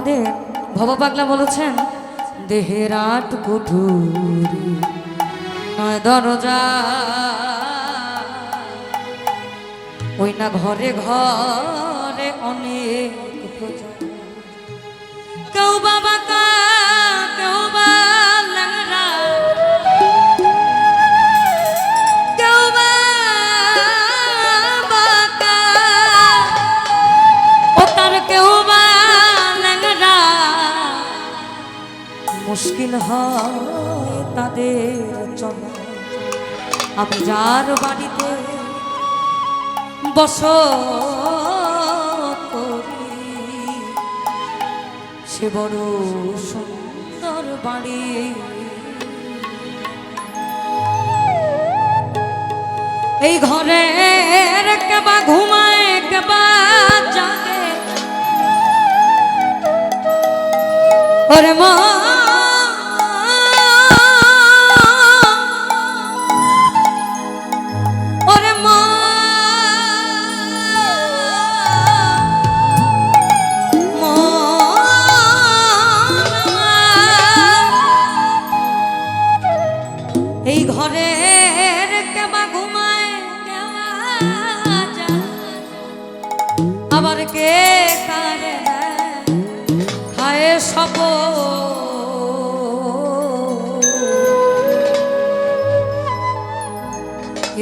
আমাদের ভব পাগলা বলেছেন, দেহের আট কুঠুরি নয় দরজা, ওই না ঘরে ঘরে অনেক প্রজা। কেউ বাবা কা কেউ বা ল্যাংড়া, কেউ বা বাঁকা, ও তার কেউ বা ল্যাংড়া। মুশকিল হয় তাদের চলা। আমি যার বাড়িতে বসত করি, সে বড় সুন্দর বাড়ি। এই ঘরে কেবা ঘুমায় কেবা জাগে, ওরে মা এই ঘরের কেবা ঘুমায় কেবা যায়, আবার কে কারে খায় সব।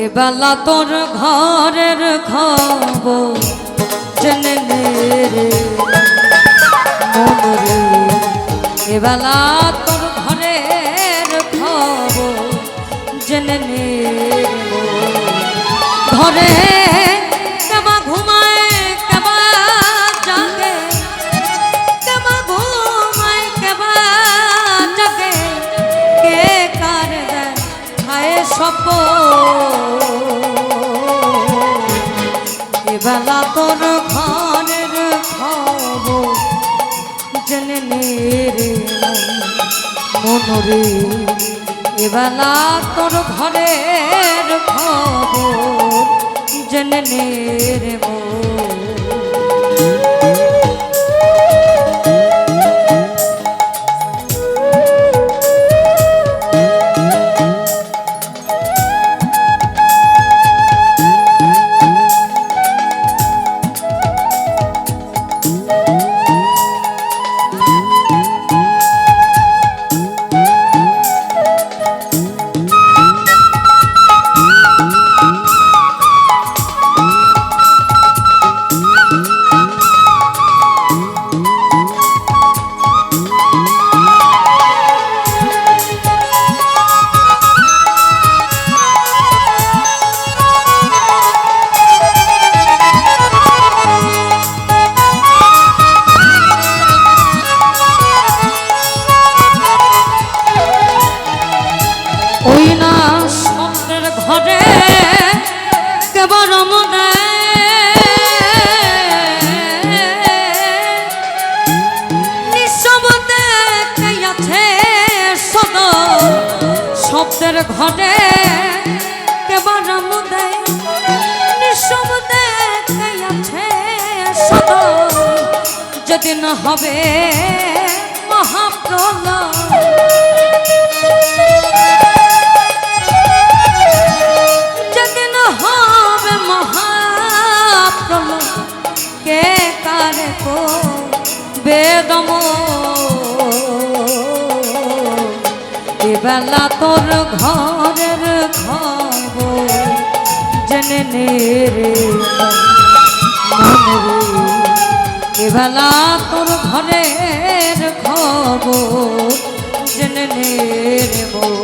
এবেলা তোর ঘরের খবর জেনে নে রে মন রে, এবেলা তোর ঘরের খবর জেনে নে ঘরে কেবা ঘুমায় কেবা জাগে, কেবা ঘুমায় কেবা জাগে, কে কার দেয় খায় সপ। এবেলা তোর ঘরের খবর জেনে নে রে মন রে, এবেলা তোর ঘরের খবর জেনে নে রে মন। শব্দের ঘরে কেবল মুদে নিঃশব্দে আছে সদয়, যেদিন হবে মহাপ্রলয়, যেদিন হবে মহাপ্রলয়, কে কারে কো বেদম। এবেলা তোর ঘরের খবর জেনে নে রে মন রে, এবেলা তোর ঘরের খবর জেনে নে রে মন।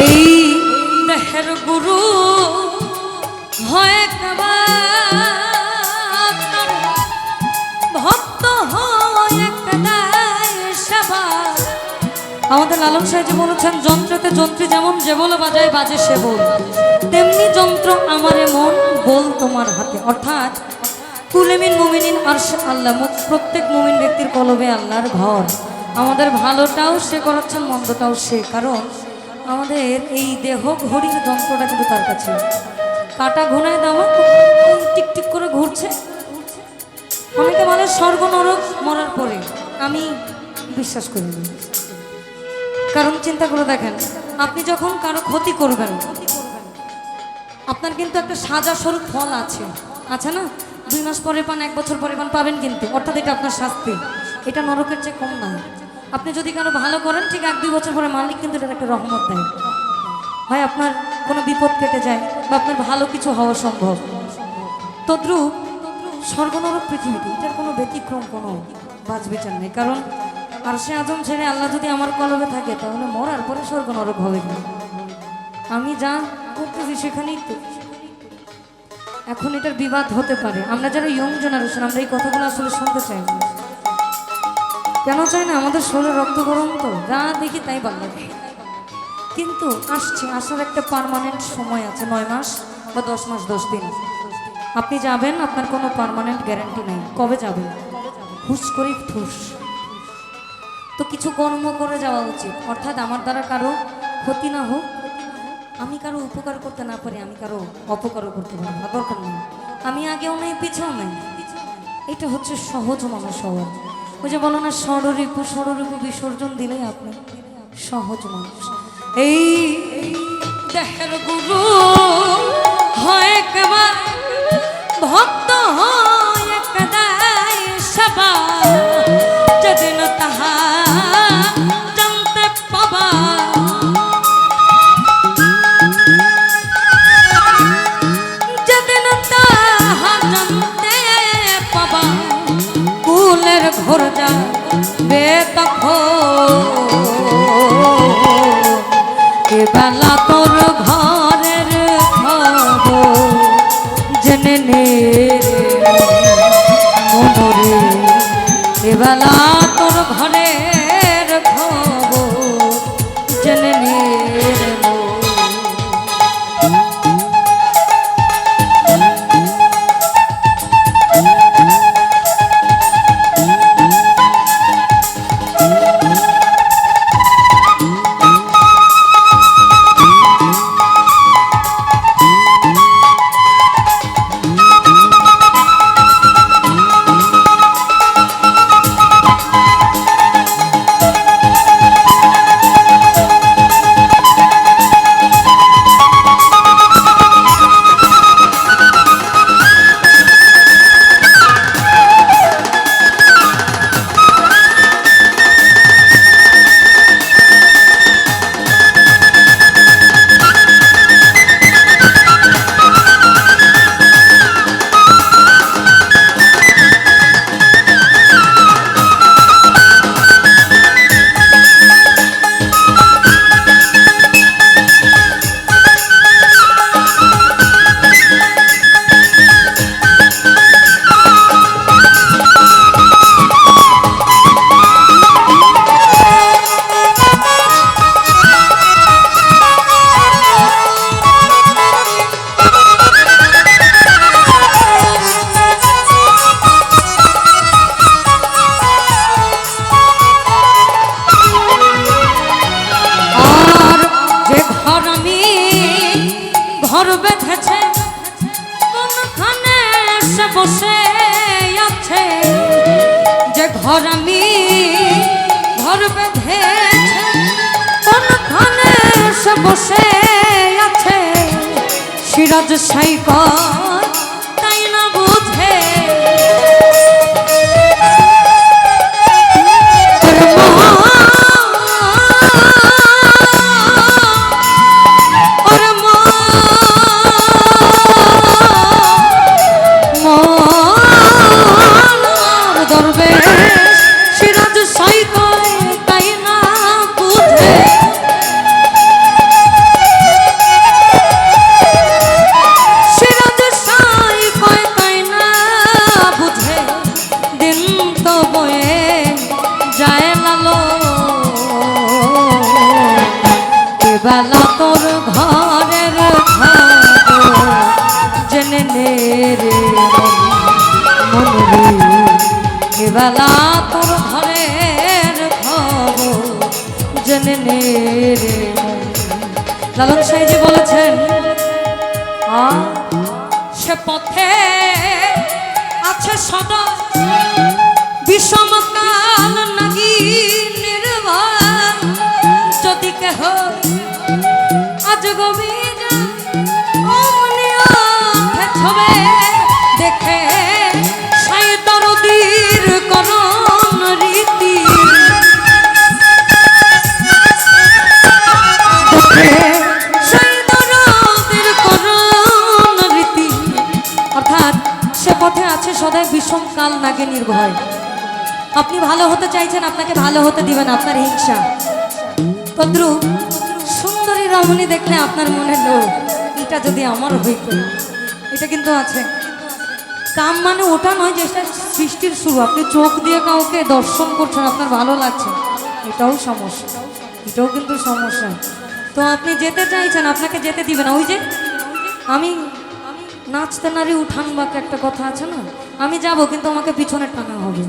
এই দেহের গুরু হয় ভক্ত হয় সেবা। আমাদের লালন সাহেব বলেছেন, যন্ত্রতে যন্ত্রী যেমন যে বলে বাজায় বাজে সে বল, তেমনি যন্ত্র আমারে মন বল তোমার হাতে। অর্থাৎ কুলেমিন মুমিনিন আরশে আল্লাহ, প্রত্যেক মুমিন ব্যক্তির কলবে আল্লাহর ঘর। আমাদের ভালোটাও সে করাচ্ছেন, মন্দটাও সে। কারণ আমাদের এই দেহ ঘড়ির যন্ত্রটা কিন্তু তার কাছে। কাটা ঘোনায় দামা টিকটিক করে ঘুরছে। অনেকে বলে স্বর্গ নরক মরার পরে, আমি বিশ্বাস করি না। কারণ চিন্তা করে দেখেন, আপনি যখন কারো ক্ষতি করবেন, আপনার কিন্তু একটা সাজা স্বরূপ ফল আছে, আছে না? 2 মাস পরে পান, 1 বছর পরে পান, পাবেন কিন্তু। অর্থাৎ এটা আপনার শাস্তি, এটা নরকের চেয়ে কম না। আপনি যদি কারো ভালো করেন, ঠিক 1-2 বছর পরে মালিক কিন্তু এটার একটা রহমত দেয়। হয় আপনার কোনো বিপদ কেটে যায়, বা আপনার ভালো কিছু হওয়া সম্ভব। তদ্রুপ স্বর্গ নরক পৃথিবীতে এটার কোনো ব্যতিক্রম, কোনো বাজ বিচার নেই। কারণ আরশে আজম ছেড়ে আল্লাহ যদি আমার কলবে থাকে, তাহলে মরার পরে স্বর্গ নরক হবে না। আমি যা করতেছি সেখানেই তো। এখন এটার বিবাদ হতে পারে। আমরা যারা ইয়ং জেনারেশন, আমরা এই কথাগুলো আসলে শুনতে চাই না। কেন চাই না? আমাদের শরীরে রক্ত গরম, তো যা দেখি তাই ভালো লাগে। কিন্তু আসছে, আসার একটা পার্মানেন্ট সময় আছে, 9 মাস বা 10 মাস 10 দিন। আপনি যাবেন, আপনার কোনো পার্মানেন্ট গ্যারান্টি নেই কবে যাবেন। হুশ করে ঠুস। তো কিছু কর্ম করে যাওয়া উচিত। অর্থাৎ আমার দ্বারা কারো ক্ষতি না হোক, আমি কারো উপকার করতে না পারি, আমি কারো অপকারও করতে পারি না, দরকার নেই। আমি আগেও নেই, পিছেও নেই। এটা হচ্ছে সহজ মানুষ হওয়া। ওই যে বলো না, ষড়রিপু বিসর্জন দিলেই আপনি সহজ মানুষ। এই দেহের গুরু হয় কেবল ভক্ত হয় একদায় সেবা। যেদিন তাহা জানতে পাবা, যেদিন তাহা জানতে পাবা, কুলের ঘর যাবে তখন। এবেলা তোর ঘরের খবর জেনে নে মনরে। এবেলা তোর ঘরের খবর জেনে নে। ঘর বেঁধেছে কোনখানে সে বসে আছে, যে ঘর আমি ঘর বেঁধেছে কোনখানে সে বসে আছে। সিরাজ সাইকর তাই না বুঝে, এবেলা তোর ঘরের খবর জেনে নে রে মন রে, এবেলা তোর ঘরের খবর জেনে নে রে মন। লালন সাহেজি বলেছেন সে পথে আছে সদা বিষম কাল নাগি নির্বাণ, যদি কেহ আজ গভীর ছবে দেখে সাই দরদির করণ রীতি, অর্থাৎ সে পথে আছে সদাই বিষম কাল নাগে নির্ভয়। আপনি ভালো হতে চাইছেন, আপনাকে ভালো হতে দিবেন আপনার হিংসা। তদ্রুপ সুন্দরী রমণী দেখলে আপনার মনে লোভ, এটা যদি আমার হইত, এটা কিন্তু আছে। কাম মানে ওটা নয় যে সৃষ্টির শুরু, আপনি চোখ দিয়ে কাউকে দর্শন করছেন, আপনার ভালো লাগছে, এটাও সমস্যা, এটাও কিন্তু সমস্যা। তো আপনি যেতে চাইছেন, আপনাকে যেতে দিবে না। ওই যে আমি নাচতে নারী উঠান বাকে একটা কথা আছে না, আমি যাব কিন্তু আমাকে পিছনে টানা হবে।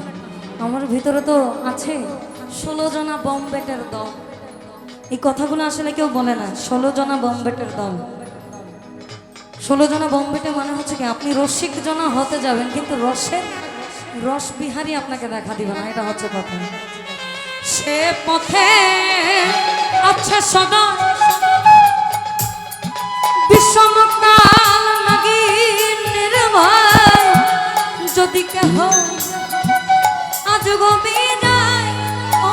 আমার ভিতরে তো আছে 16 জনা বম্বেটের দল, এই কথাগুলো আসলে কেউ বলে না। 16 জনা বম্বেটের দল, 16 জনা বম্বেটে মানে হচ্ছে কি আপনি রসিক জনা হতে যাবেন কিন্তু রস বিহারী আপনাকে দেখা দিবে না, এটা হচ্ছে কথা। সে পথে আছে সদা বিষম কাল নাগি নির্ভয়, যদি কেহ আজ গভীরায়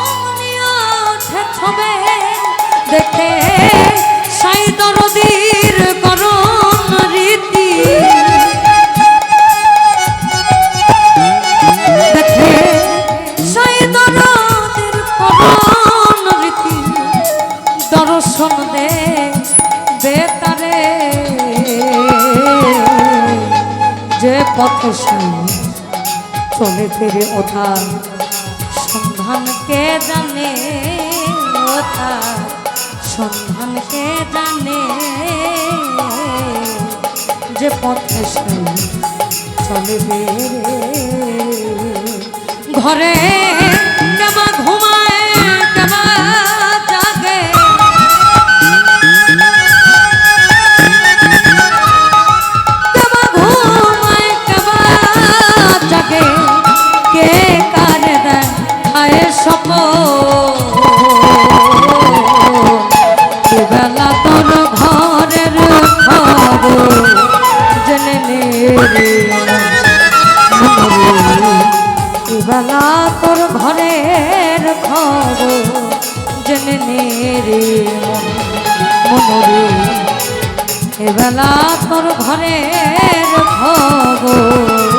অমনি ওঠে ছবে দেখে সাই দরদির করণ রীতি, দেখে সাই দরদির করণ রীতি, দর্শন দে বেতারে যে পথে চলে ফিরে ওঠা সন্ধান কে জানে, ওঠা সন্ধান কে জানে, যে পথে চলে ফিরে ঘরে কেবা ঘুমায় কেবা জাগে, কেবা ঘুমায় কেবা জাগে, কে কারে দেয় আয় সপন, এবেলা তোর ঘরের খবর জেনে নে রে মন রে, এবেলা তোর ঘরের খবর জেনে নে রে মন রে, এবেলা তোর ঘরের খবর